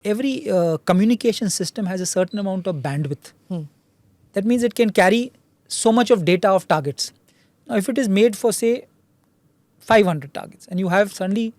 Every communication system has a certain amount of bandwidth. That means it can carry so much of data of targets. Now, if it is made for, say, 500 targets and you have suddenly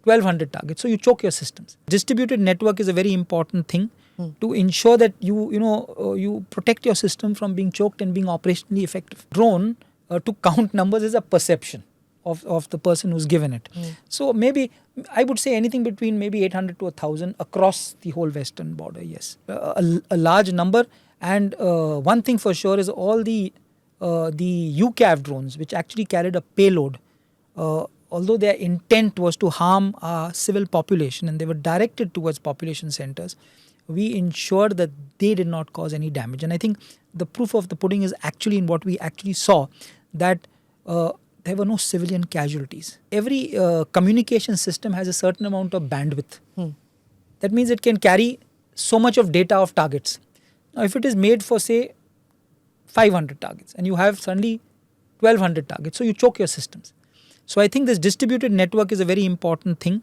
1200 targets, so you choke your systems. Distributed network is a very important thing to ensure that you protect your system from being choked and being operationally effective. Drone to count numbers is a perception of the person who's given it. So maybe I would say anything between maybe 800 to 1000 across the whole western border. Yes, a large number. And one thing for sure is all the UCAV drones, which actually carried a payload, although their intent was to harm civil population and they were directed towards population centers, we ensured that they did not cause any damage. And I think the proof of the pudding is actually in what we actually saw, that there were no civilian casualties. Every communication system has a certain amount of bandwidth. That means it can carry so much of data of targets. Now, if it is made for, say, 500 targets and you have suddenly 1200 targets, so you choke your systems. So I think this distributed network is a very important thing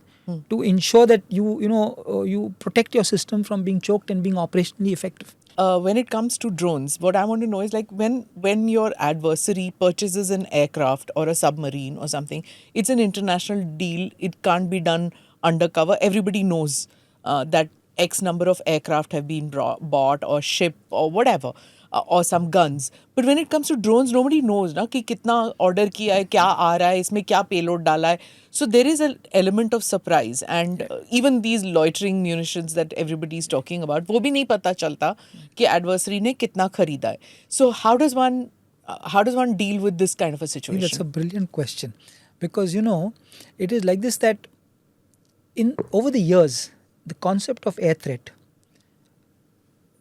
to ensure that you protect your system from being choked and being operationally effective. When it comes to drones, what I want to know is, like, when your adversary purchases an aircraft or a submarine or something, it's an international deal. It can't be done undercover. Everybody knows that X number of aircraft have been bought or shipped or whatever, or some guns. But when it comes to drones, nobody knows na कि कितना order किया है, क्या आ रहा है, इसमें क्या payload डाला है. So there is an element of surprise, and even these loitering munitions that everybody is talking about, वो भी नहीं पता चलता कि adversary ने कितना खरीदा है. So how does one deal with this kind of a situation? That's a brilliant question, because it is like this, that over the years, the concept of air threat,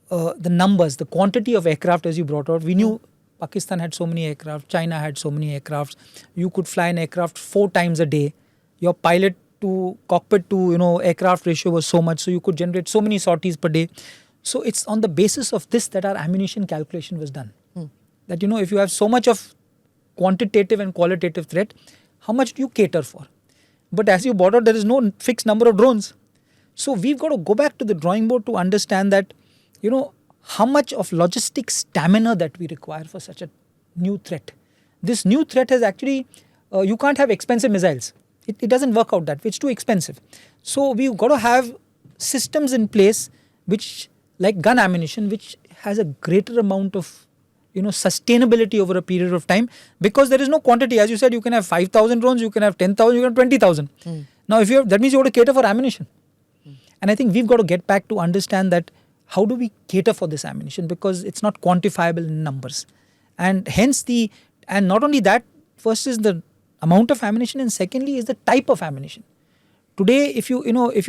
the numbers, the quantity of aircraft, as you brought out, we knew Pakistan had so many aircraft, China had so many aircrafts. You could fly an aircraft 4 times a day. Your pilot to cockpit to aircraft ratio was so much, so you could generate so many sorties per day. So it's on the basis of this that our ammunition calculation was done. That if you have so much of quantitative and qualitative threat, how much do you cater for? But as you brought out, there is no fixed number of drones. So we've got to go back to the drawing board to understand that, how much of logistic stamina that we require for such a new threat. This new threat has actually, you can't have expensive missiles. It doesn't work out that way. It's too expensive. So we've got to have systems in place which, like gun ammunition, which has a greater amount of sustainability over a period of time, because there is no quantity. As you said, you can have 5,000 drones, you can have 10,000, you can have 20,000. Now, that means you have to cater for ammunition. And I think we've got to get back to understand that how do we cater for this ammunition, because it's not quantifiable in numbers. And hence and not only that, first is the amount of ammunition, and secondly is the type of ammunition. Today, if you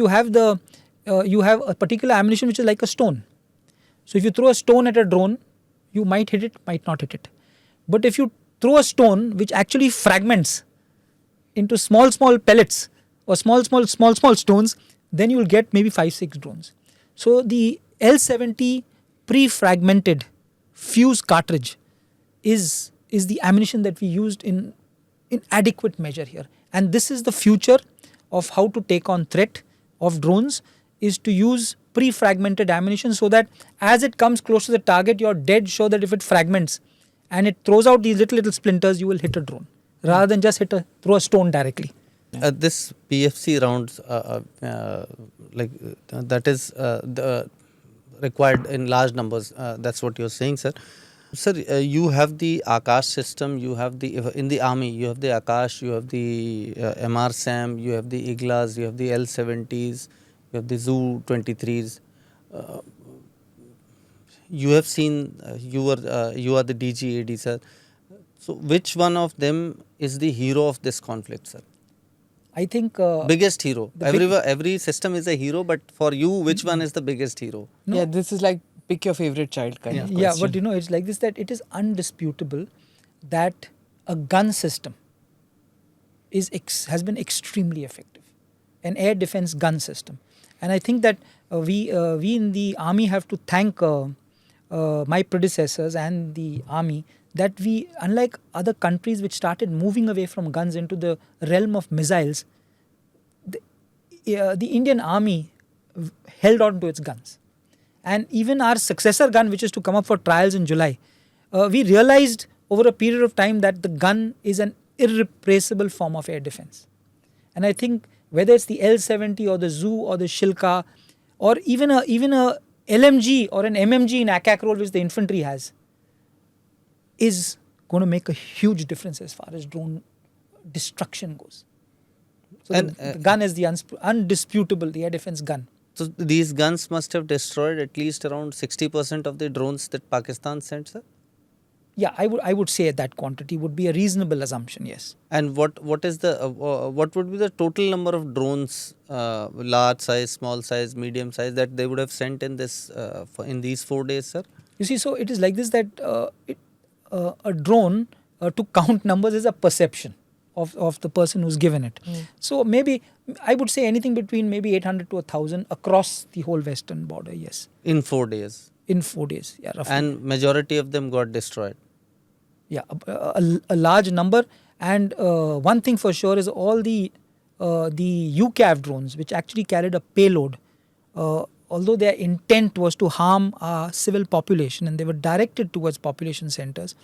have you have a particular ammunition which is like a stone. So if you throw a stone at a drone, you might hit it, might not hit it. But if you throw a stone which actually fragments into small pellets or small stones, then you will get maybe 5-6 drones. So the L70 pre-fragmented fuse cartridge is the ammunition that we used in adequate measure here. And this is the future of how to take on threat of drones, is to use pre-fragmented ammunition, so that as it comes close to the target, you're dead sure that if it fragments and it throws out these little splinters, you will hit a drone rather than just throw a stone directly. This PFC rounds, that is required in large numbers. That's what you're saying, sir. Sir, you have the Akash system. You have in the army. You have the Akash. You have the MR-SAM. You have the Iglas. You have the L70s. You have the Zu-23s. You have seen. You are the DG-AD, sir. So, which one of them is the hero of this conflict, sir? I think biggest hero. Every system is a hero, but for you, which one is the biggest hero? No. Yeah, this is like pick your favorite child kind of question. Yeah, but it's like this, that it is undisputable that a gun system has been extremely effective, an air defense gun system. And I think that we in the army have to thank my predecessors and the army, that we, unlike other countries which started moving away from guns into the realm of missiles, the Indian army held on to its guns. And even our successor gun, which is to come up for trials in July, we realized over a period of time that the gun is an irreplaceable form of air defense. And I think whether it's the L-70 or the Zoo or the Shilka, or even a LMG or an MMG in ACAC role which the infantry has, is going to make a huge difference as far as drone destruction goes. So And, the gun is the undisputable, the air defense gun. So these guns must have destroyed at least around 60% of the drones that Pakistan sent, sir? Yeah, I would say that quantity would be a reasonable assumption, yes. And what would be the total number of drones, large size, small size, medium size, that they would have sent in this in these 4 days, sir? You see, so it is like this, that a drone, to count numbers is a perception of the person who's given it. So maybe I would say anything between maybe 800 to 1,000 across the whole western border, yes. In 4 days. In 4 days, yeah, roughly. And majority of them got destroyed. Yeah, a large number. And one thing for sure is all the UCAV drones, which actually carried a payload, although their intent was to harm civil population and they were directed towards population centers,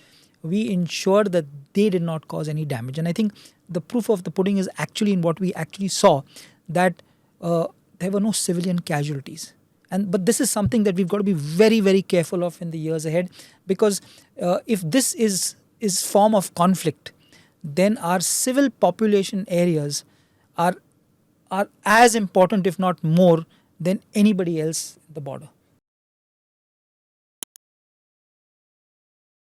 we ensured that they did not cause any damage. And I think the proof of the pudding is actually in what we actually saw, that there were no civilian casualties. But this is something that we've got to be very, very careful of in the years ahead, because if this is form of conflict, then our civil population areas are as important, if not more, than anybody else at the border.